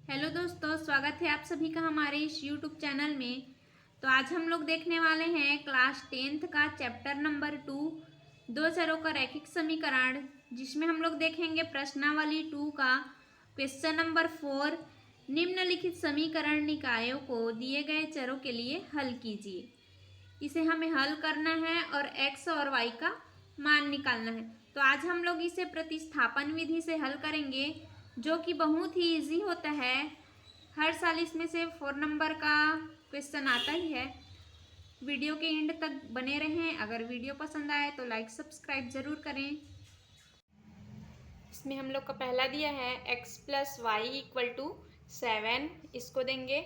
Hello दोस्तों, स्वागत है आप सभी का हमारे इस यूट्यूब चैनल में। तो आज हम लोग देखने वाले हैं क्लास 10th का चैप्टर नंबर 2 दो चरों का रैखिक समीकरण, जिसमें हम लोग देखेंगे प्रश्नावली 2 का क्वेश्चन नंबर 4। निम्नलिखित समीकरण निकायों को दिए गए चरों के लिए हल कीजिए। इसे हमें हल करना है और x और y का मान निकालना है। तो आज हम लोग इसे प्रतिस्थापन विधि से हल करेंगे, जो कि बहुत ही इजी होता है। हर साल इसमें से 4 नंबर का क्वेश्चन आता ही है। वीडियो के एंड तक बने रहें। अगर वीडियो पसंद आए तो लाइक सब्सक्राइब जरूर करें। इसमें हम लोग का पहला दिया है x plus y equal to 7। इसको देंगे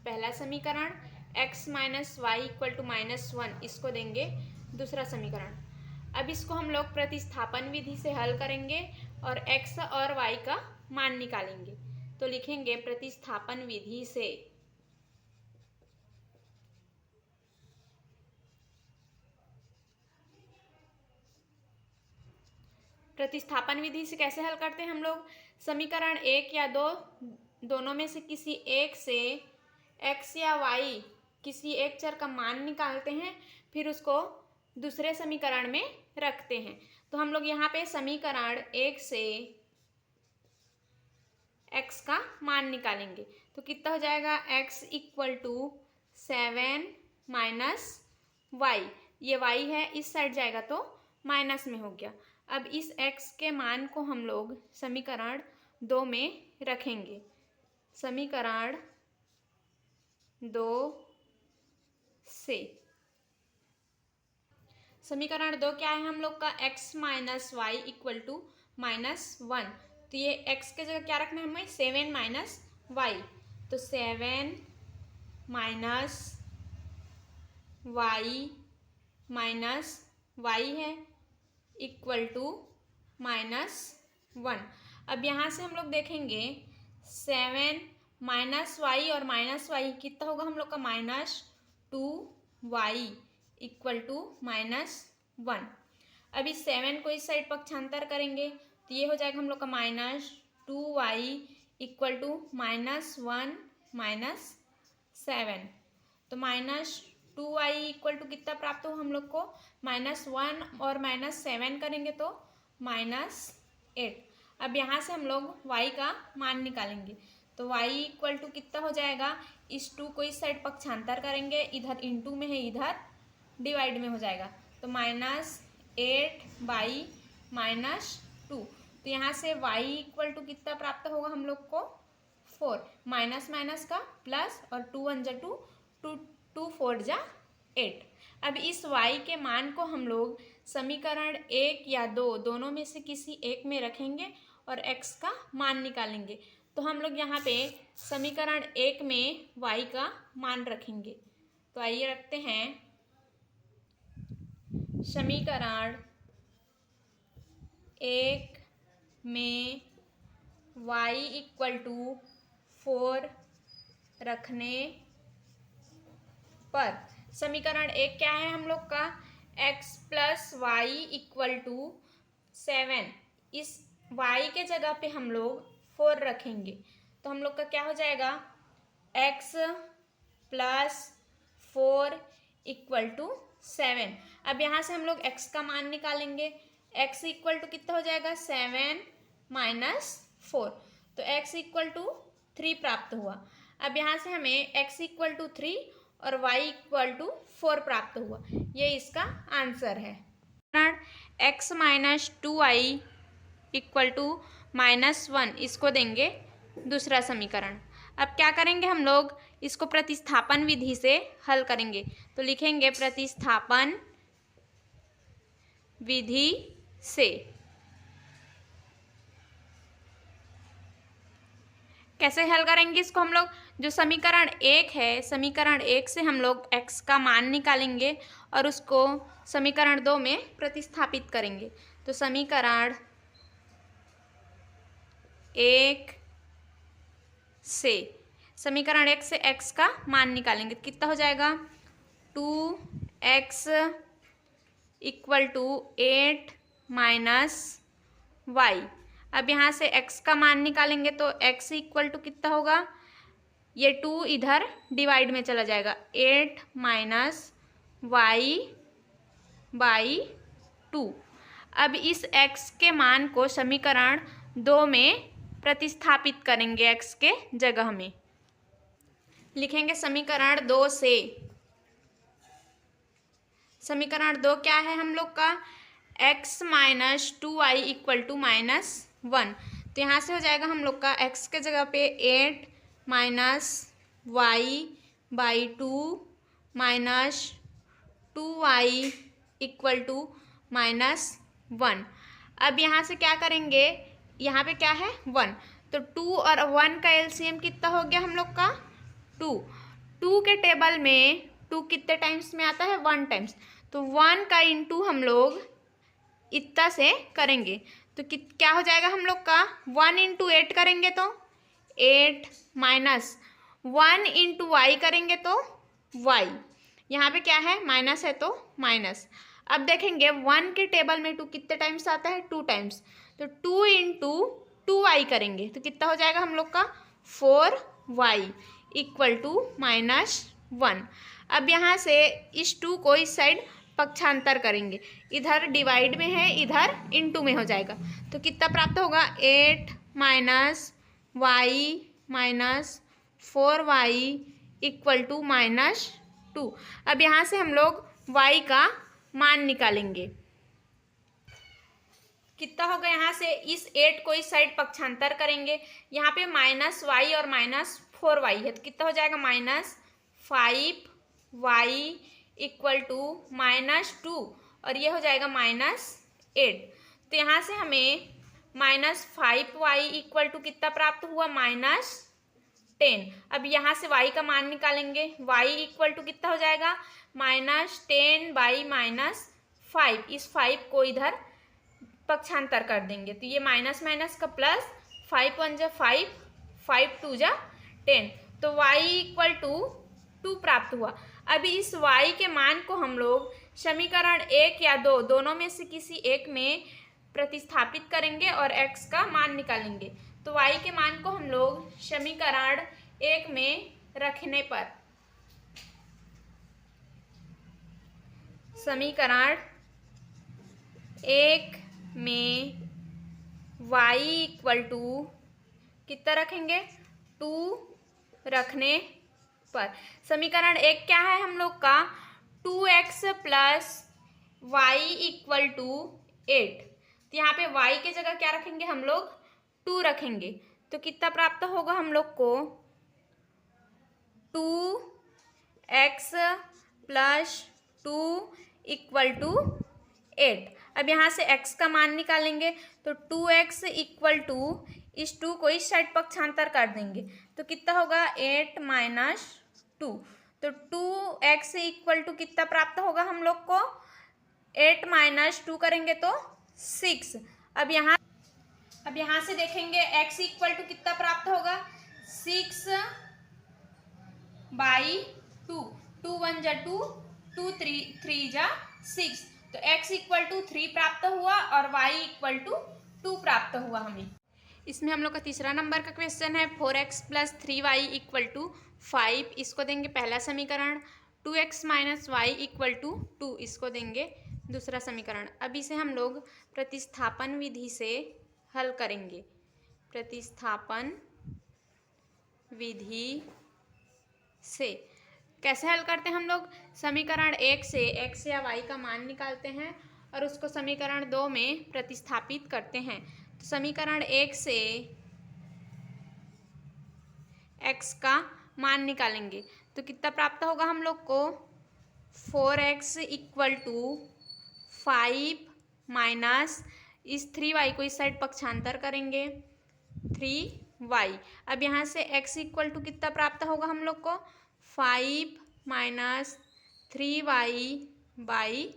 पहला समीकरण। x minus y equal to -1 इसको देंगे दूसरा समीकरण। अब इसको हम लोग प्रतिस्थापन विधि से हल करेंगे और x और y का मान निकालेंगे। तो लिखेंगे प्रतिस्थापन विधि से। प्रतिस्थापन विधि से कैसे हल करते हैं हम लोग? समीकरण 1 या 2 दोनों में से किसी एक से x या y किसी एक चर का मान निकालते हैं, फिर उसको दूसरे समीकरण में रखते हैं। तो हम लोग यहाँ पे समीकरण 1 से x का मान निकालेंगे। तो कितना हो जाएगा? x equal to 7 minus y. ये y है, इस साइड जाएगा तो माइनस में हो गया। अब इस x के मान को हम लोग समीकरण 2 में रखेंगे। समीकरण 2 से समीकरण 2 क्या है हम लोग का? x minus y equal to -1। तो ये x के जगह क्या रखना है हमें? 7 माइनस वाई। तो 7 माइनस वाई है इक्वल टू -1। अब यहाँ से हम लोग देखेंगे 7 माइनस वाई और माइनस वाई कितना होगा हम लोग का? -2y equal to -1। अब इस 7 को इस साइड पक्षांतर करेंगे तो ये हो जाएगा हम लोग का -2y इक्वल टू -1 -7। तो -2y इक्वल टू कितना प्राप्त हो हम लोग को? -1 और -7 करेंगे तो -8। अब यहाँ से हम लोग y का मान निकालेंगे। तो y इक्वल टू कितना हो जाएगा? इस 2 को इस साइड पक्षांतर करेंगे, इधर इनटू में है, इधर डिवाइड में हो जाएगा। तो -8/-2। तो यहाँ से y इक्वल टू कितना प्राप्त होगा हम लोग को? 4। माइनस माइनस का प्लस और 2 1 जा 2, 2 4 जा 8। अब इस y के मान को हम लोग समीकरण 1 या 2 दोनों में से किसी एक में रखेंगे और x का मान निकालेंगे। तो हम लोग यहाँ पे समीकरण 1 में y का मान रखेंगे। तो आइए रखते हैं समीकरण 1 में y इक्वल टू 4 रखने पर समीकरण 1 क्या है हम लोग का? x plus y equal to 7। इस y के जगह पे हम लोग 4 रखेंगे तो हम लोग का क्या हो जाएगा? x प्लस 4 इक्वल टू 7। अब यहाँ से हम लोग x का मान निकालेंगे। x इक्वल टू कितना हो जाएगा? 7 माइनस 4। तो x इक्वल टू 3 प्राप्त हुआ। अब यहाँ से हमें x इक्वल टू 3 और y इक्वल टू 4 प्राप्त हुआ। ये इसका आंसर है। x minus 2y equal to -1 इसको देंगे दूसरा समीकरण। अब क्या करेंगे हम लोग? इसको प्रतिस्थापन विधि से हल करेंगे। तो लिखेंगे प्रतिस्थापन विधि से। कैसे हल करेंगे इसको हम लोग? जो समीकरण 1 है, समीकरण 1 से हम लोग x का मान निकालेंगे और उसको समीकरण 2 में प्रतिस्थापित करेंगे। तो समीकरण 1 से x का मान निकालेंगे। कितना हो जाएगा? 2x equal to 8 minus Y. अब यहाँ से x का मान निकालेंगे तो x इक्वल टू कितना होगा, ये 2 इधर डिवाइड में चला जाएगा, 8 माइनस वाई बाई 2। अब इस x के मान को समीकरण 2 में प्रतिस्थापित करेंगे, x के जगह में लिखेंगे समीकरण 2 से। समीकरण 2 क्या है हम लोग का, x minus 2y equal to -1। तो यहाँ से हो जाएगा हम लोग का x के जगह पे 8 minus y by 2 minus 2y equal to -1। अब यहाँ से क्या करेंगे, यहाँ पे क्या है 1, तो 2 और 1 का एलसीएम कितना हो गया हम लोग का 2। 2 के टेबल में 2 कितने टाइम्स में आता है 1 टाइम्स, तो 1 का इंटू हम लोग इतना से करेंगे तो क्या हो जाएगा हम लोग का 1 इंटू 8 करेंगे तो 8 माइनस 1 इंटू वाई करेंगे तो y, यहाँ पे क्या है माइनस है तो माइनस। अब देखेंगे 1 के टेबल में 2 कितने टाइम्स आता है 2 टाइम्स, तो 2 इंटू 2y करेंगे तो कितना हो जाएगा हम लोग का 4y इक्वल टू -1। अब यहाँ से इस 2 को इस साइड पक्षांतर करेंगे, इधर डिवाइड में है इधर इनटू में हो जाएगा, तो कितना प्राप्त होगा 8 minus y minus 4y equal to -2। अब यहाँ से हम लोग y का मान निकालेंगे, कितना होगा, यहाँ से इस 8 को इस साइड पक्षांतर करेंगे, यहाँ पे -y और -4y है तो कितना हो जाएगा -5y इक्वल टू -2 और ये हो जाएगा -8। तो यहाँ से हमें -5y इक्वल टू कितना प्राप्त हुआ -10। अब यहाँ से y का मान निकालेंगे, y इक्वल टू कितना हो जाएगा -10 बाई -5। इस 5 को इधर पक्षांतर कर देंगे तो ये माइनस माइनस का प्लस, 5 1 जा 5, 5 2 जा 10, तो y इक्वल टू 2 प्राप्त हुआ। अभी इस y के मान को हम लोग समीकरण 1 या 2 दोनों में से किसी एक में प्रतिस्थापित करेंगे और x का मान निकालेंगे। तो y के मान को हम लोग समीकरण 1 में रखने पर, समीकरण 1 में y इक्वल टू कितना रखेंगे 2 रखने पर, समीकरण 1 क्या है हम लोग का 2x plus y equal to 8। तो यहाँ पे y के जगह क्या रखेंगे हम लोग 2 रखेंगे, तो कितना प्राप्त होगा हम लोग को 2x प्लस 2 इक्वल टू 8। अब यहाँ से x का मान निकालेंगे तो 2x इक्वल टू इस 2 को इस साइड पक्षांतर कर देंगे तो कितना होगा 8 माइनस 2, तो 2x इक्वल टू कितना प्राप्त होगा हम लोग को 8 माइनस 2 करेंगे तो 6। अब यहाँ से देखेंगे x इक्वल टू कितना प्राप्त होगा 6 बाई 2, 2 1 जा 2, 2 3 जा 6, तो x इक्वल टू 3 प्राप्त हुआ और y इक्वल टू 2 प्राप्त हुआ हमें। इसमें हम लोग का तीसरा नंबर का क्वेश्चन है 4x plus 3y equal to 5, इसको देंगे पहला समीकरण। 2x minus y equal to 2, इसको देंगे दूसरा समीकरण। अब इसे हम लोग प्रतिस्थापन विधि से हल करेंगे। प्रतिस्थापन विधि से कैसे हल करते हैं हम लोग, समीकरण 1 से x या y का मान निकालते हैं और उसको समीकरण 2 में प्रतिस्थापित करते हैं। तो समीकरण 1 से x का मान निकालेंगे तो कितना प्राप्त होगा हम लोग को 4x इक्वल टू 5 माइनस इस 3y को इस साइड पक्षांतर करेंगे 3y। अब यहाँ से x इक्वल टू कितना प्राप्त होगा हम लोग को 5 माइनस 3y बाई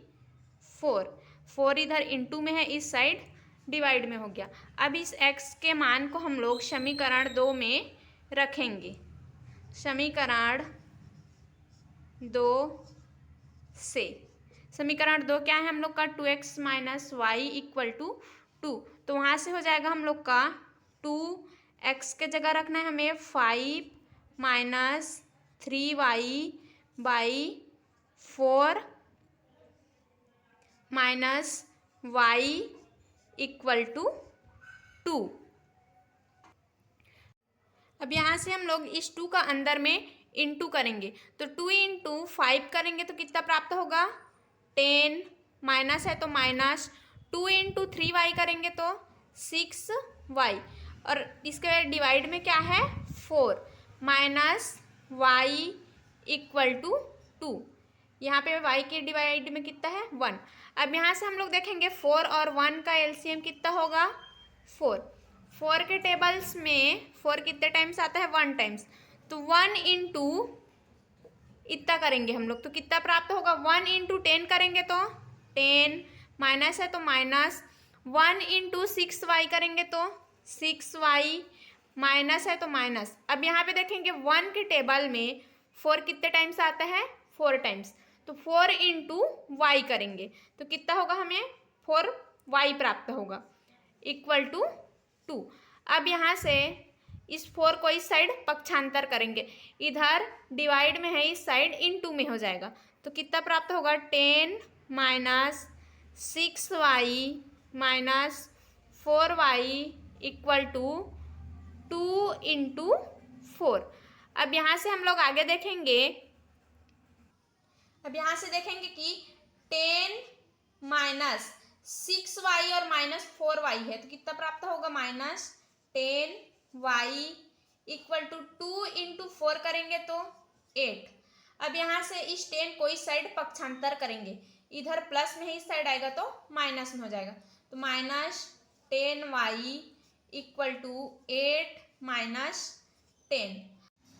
4 इधर इंटू में है इस साइड डिवाइड में हो गया। अब इस x के मान को हम लोग समीकरण 2 में रखेंगे। समीकरण 2 से, समीकरण 2 क्या है हम लोग का 2x minus y equal to 2, तो वहाँ से हो जाएगा हम लोग का 2x के जगह रखना है हमें 5 minus 3y by 4 minus y equal to 2। अब यहाँ से हम लोग इस 2 का अंदर में इंटू करेंगे, तो 2 इंटू 5 करेंगे तो कितना प्राप्त होगा 10, माइनस है तो माइनस 2 इंटू 3y करेंगे तो 6y, और इसके डिवाइड में क्या है 4 माइनस y इक्वल टू 2। यहाँ पे y के डिवाइड में कितना है 1। अब यहाँ से हम लोग देखेंगे 4 और 1 का एलसीएम कितना होगा 4। 4 के टेबल्स में 4 कितने टाइम्स आता है 1 टाइम्स, तो 1 इंटू इतना करेंगे हम लोग तो कितना प्राप्त होगा 1 इंटू 10 करेंगे तो 10, माइनस है तो माइनस 1 इंटू 6y करेंगे तो 6y, माइनस है तो माइनस। अब यहाँ पे देखेंगे 1 के टेबल में 4 कितने टाइम्स आता है 4 टाइम्स, तो 4 इंटू वाई करेंगे तो कितना होगा हमें 4y प्राप्त होगा इक्वल टू 2। अब यहाँ से इस 4 को इस साइड पक्षांतर करेंगे, इधर डिवाइड में है इस साइड इनटू में हो जाएगा तो कितना प्राप्त होगा 10 minus 6y minus 4y equal to 2 into 4। अब यहाँ से हम लोग आगे देखेंगे, अब यहाँ से देखेंगे कि 10 माइनस 6y और माइनस 4y है तो कितना प्राप्त होगा minus 10y equal to 2 into 4 करेंगे तो 8। अब यहाँ से इस 10 को इस साइड पक्षांतर करेंगे, इधर प्लस में ही इस साइड आएगा तो माइनस में हो जाएगा तो minus 10y equal to 8 minus 10।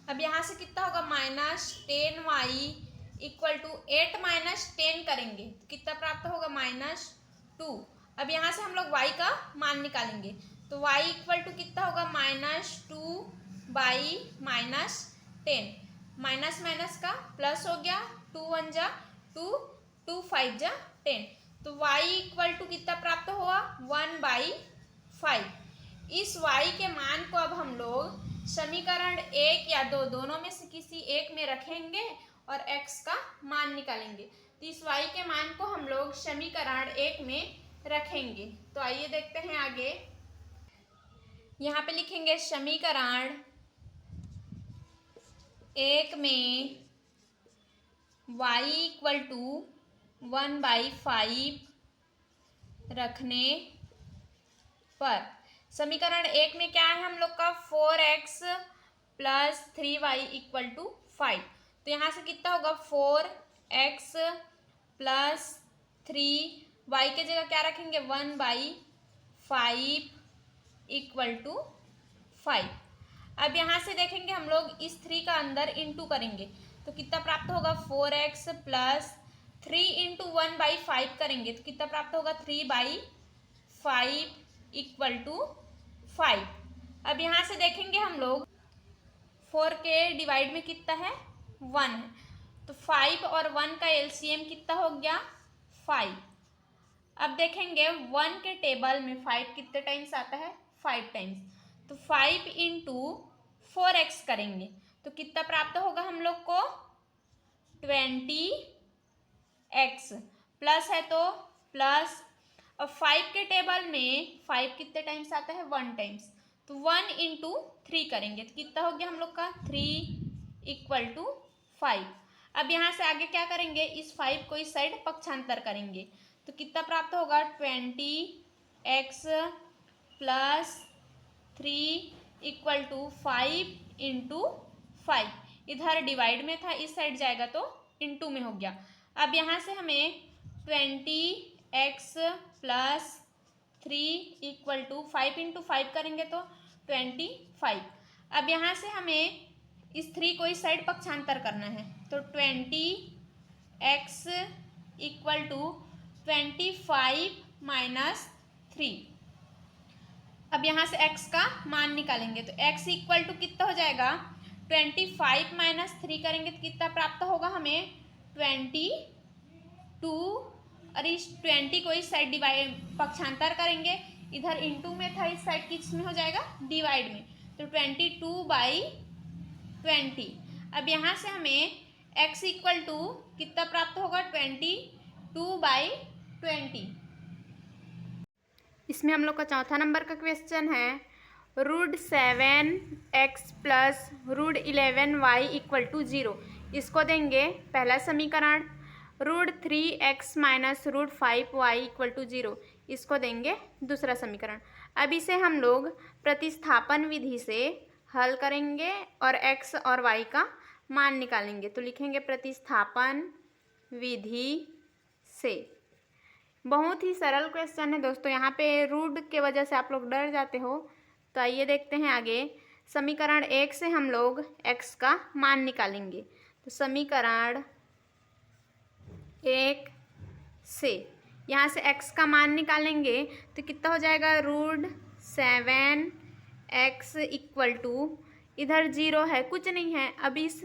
अब यहाँ से कितना होगा minus 10y equal to 8 minus 10 करेंगे तो कितना प्राप्त होगा माइनस 2। अब यहाँ से हम लोग y का मान निकालेंगे तो y इक्वल टू कितना होगा minus 2 by minus 10, minus minus का प्लस हो गया 2 1 जा 2, 2 5 जा 10, तो y इक्वल टू कितना प्राप्त हुआ 1 बाई 5। इस y के मान को अब हम लोग समीकरण 1 या 2 दोनों में से किसी एक में रखेंगे और x का मान निकालेंगे, तो इस y के मान को हम लोग समीकरण 1 में रखेंगे। तो आइए देखते हैं आगे, यहाँ पे लिखेंगे समीकरण 1 में y इक्वल टू 1 बाई 5 रखने पर समीकरण 1 में क्या है हम लोग का 4x plus 3y equal to 5, तो यहाँ से कितना होगा 4x प्लस 3y के जगह क्या रखेंगे 1 बाई 5 इक्वल टू 5। अब यहाँ से देखेंगे हम लोग इस 3 का अंदर इंटू करेंगे तो कितना प्राप्त होगा 4x प्लस 3 इंटू 1 बाई 5 करेंगे तो कितना प्राप्त होगा 3 बाई 5 इक्वल टू 5। अब यहाँ से देखेंगे हम लोग 4 के डिवाइड में कितना है 1 है, तो 5 और 1 का एलसीएम कितना हो गया 5। अब देखेंगे 1 के टेबल में 5 कितने टाइम्स आता है 5 टाइम्स, तो 5 इंटू 4x करेंगे तो कितना प्राप्त होगा हम लोग को 20x, प्लस है तो प्लस, अब 5 के टेबल में 5 कितने टाइम्स आता है 1 टाइम्स, तो 1 इंटू 3 करेंगे तो कितना हो गया हम लोग का 3 इक्वल टू 5। अब यहाँ से आगे क्या करेंगे इस 5 को इस साइड पक्षांतर करेंगे तो कितना प्राप्त होगा 20x plus 3 equal to 5 into 5, इधर डिवाइड में था इस साइड जाएगा तो इंटू में हो गया। अब यहाँ से हमें 20x plus 3 equal to 5 into 5 करेंगे तो 25। अब यहाँ से हमें इस 3 को इस साइड पक्षांतर करना है तो 20x इक्वल टू 25 माइनस 3। अब यहाँ से x का मान निकालेंगे तो x इक्वल टू कितना हो जाएगा 25 माइनस 3 करेंगे तो कितना प्राप्त होगा हमें 22, और इस 20 को इस साइड डिवाइड पक्षांतर करेंगे इधर इंटू में था, इस साइड किस में हो जाएगा, डिवाइड में। तो 22/20। अब यहाँ से हमें x इक्वल टू कितना प्राप्त होगा, 22/20। इसमें हम लोग का चौथा नंबर का क्वेश्चन है √7x plus √11y equal to 0। इसको देंगे पहला समीकरण। √3x minus √5y equal to 0, इसको देंगे दूसरा समीकरण। अब इसे हम लोग प्रतिस्थापन विधि से हल करेंगे और x और y का मान निकालेंगे। तो लिखेंगे प्रतिस्थापन विधि से। बहुत ही सरल क्वेश्चन है दोस्तों, यहाँ पे रूट के वजह से आप लोग डर जाते हो। तो आइए देखते हैं आगे। समीकरण 1 से हम लोग x का मान निकालेंगे। तो समीकरण 1 से यहाँ से x का मान निकालेंगे तो कितना हो जाएगा, √7x इक्वल टू, इधर 0 है, कुछ नहीं है। अब इस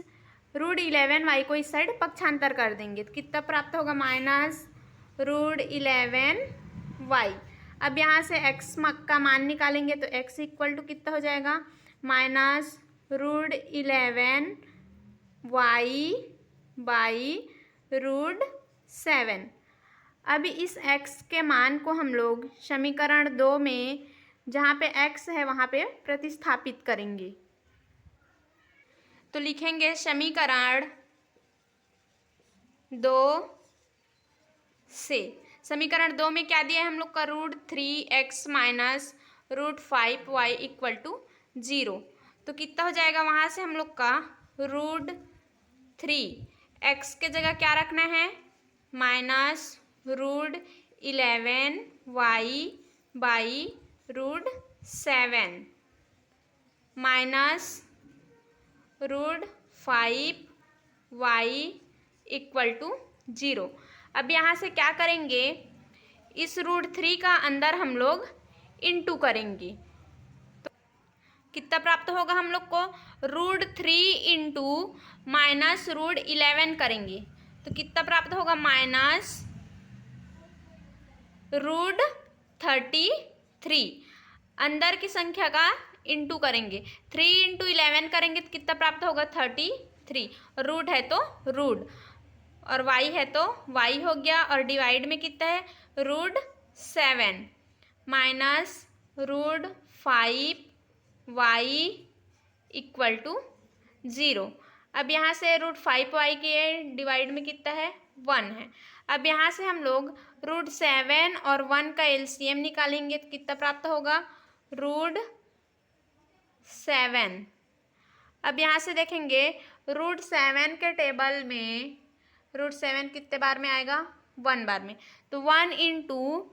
√11y को इस साइड पक्षांतर कर देंगे तो कितना प्राप्त होगा, -√11y। अब यहाँ से x का मान निकालेंगे तो x इक्वल टू कितना हो जाएगा, -√11y/√7। अब इस x के मान को हम लोग समीकरण 2 में जहाँ पे x है वहाँ पे प्रतिस्थापित करेंगे। तो लिखेंगे समीकरण 2 से। समीकरण 2 में क्या दिया है हम लोग का, √3x minus √5y equal to 0। तो कितना हो जाएगा, वहाँ से हम लोग का √3x के जगह क्या रखना है, -√11y/√7 minus √5y equal to 0। अब यहाँ से क्या करेंगे, इस √3 का अंदर हम लोग इंटू करेंगे तो कितना प्राप्त होगा हम लोग को, √3 इंटू माइनस √11 करेंगे तो कितना प्राप्त होगा, -√33। अंदर की संख्या का इंटू करेंगे, 3 इंटू 11 करेंगे तो कितना प्राप्त होगा, 33। रूट है तो रूट और y है तो y हो गया, और डिवाइड में कितना है, √7 माइनस √5y इक्वल टू 0। अब यहाँ से √5y के डिवाइड में कितना है, 1 है। अब यहाँ से हम लोग √7 और 1 का LCM निकालेंगे तो कितना प्राप्त होगा, √7। अब यहाँ से देखेंगे √7 के टेबल में √7 कितने बार में आएगा, 1 बार में। तो 1 इंटू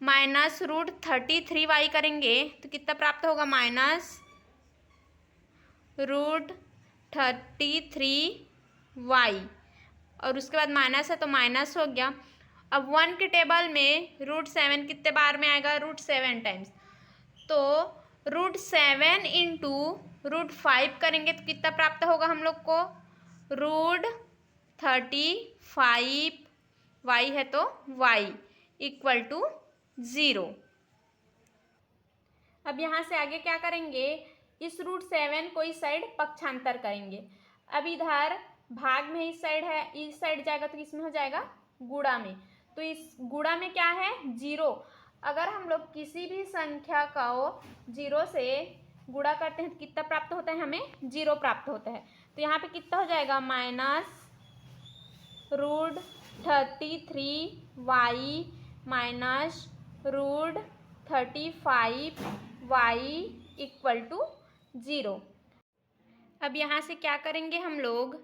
माइनस √33y करेंगे तो कितना प्राप्त होगा, -√33y, और उसके बाद माइनस है तो माइनस हो गया। अब 1 के टेबल में √7 कितने बार में आएगा, √7 टाइम्स। तो √7 इंटू √5 करेंगे तो कितना प्राप्त होगा हम लोग को, √35y है तो y इक्वल टू 0। अब यहाँ से आगे क्या करेंगे, इस √7 को इस साइड पक्षांतर करेंगे। अब इधर भाग में इस साइड है, इस साइड जाएगा तो किसमें हो जाएगा, गुणा में। तो इस गुणा में क्या है, 0। अगर हम लोग किसी भी संख्या को 0 से गुणा करते हैं तो कितना प्राप्त होता है, हमें 0 प्राप्त होता है। तो यहाँ पे कितना हो जाएगा, -√33y minus √35y equal to 0। अब यहाँ से क्या करेंगे हम लोग,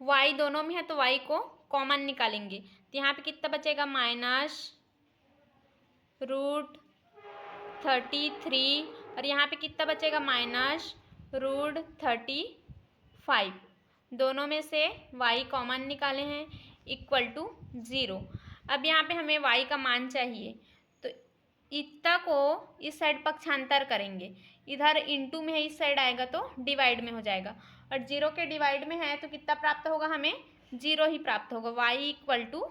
y दोनों में है तो y को कॉमन निकालेंगे तो यहाँ पे कितना बचेगा, -√33 और यहाँ पे कितना बचेगा, -√35। दोनों में से y कॉमन निकाले हैं इक्वल टू 0। अब यहाँ पे हमें y का मान चाहिए तो इतना को इस साइड पक्षांतर करेंगे, इधर इंटू में है, इस साइड आएगा तो डिवाइड में हो जाएगा, और 0 के डिवाइड में है तो कितना प्राप्त होगा, हमें 0 ही प्राप्त होगा, y इक्वल टू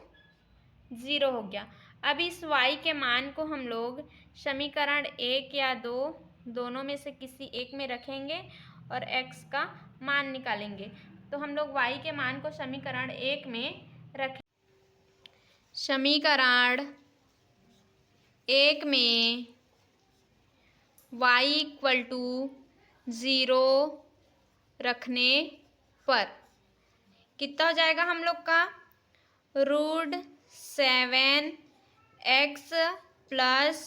0 हो गया। अब इस y के मान को हम लोग समीकरण 1 या 2 दोनों में से किसी एक में रखेंगे और x का मान निकालेंगे। तो हम लोग y के मान को समीकरण 1 में रखें। समीकरण 1 में y इक्वल टू 0 रखने पर कितना हो जाएगा हम लोग का √7 x प्लस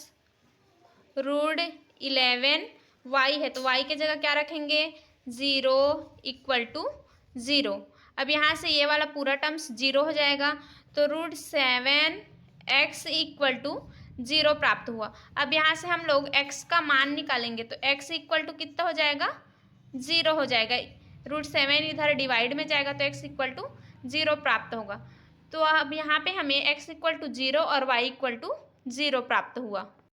√11 y है, तो y की जगह क्या रखेंगे 0 इक्वल टू 0। अब यहाँ से ये वाला पूरा टर्म्स 0 हो जाएगा, तो √7 x इक्वल टू 0 प्राप्त हुआ। अब यहाँ से हम लोग x का मान निकालेंगे, तो x इक्वल टू कितना हो जाएगा 0 हो जाएगा। √7 इधर डिवाइड में जाएगा तो x इक्वल टू 0 प्राप्त होगा। तो अब यहाँ पे हमें x इक्वल टू 0 और y इक्वल टू 0 प्राप्त हुआ।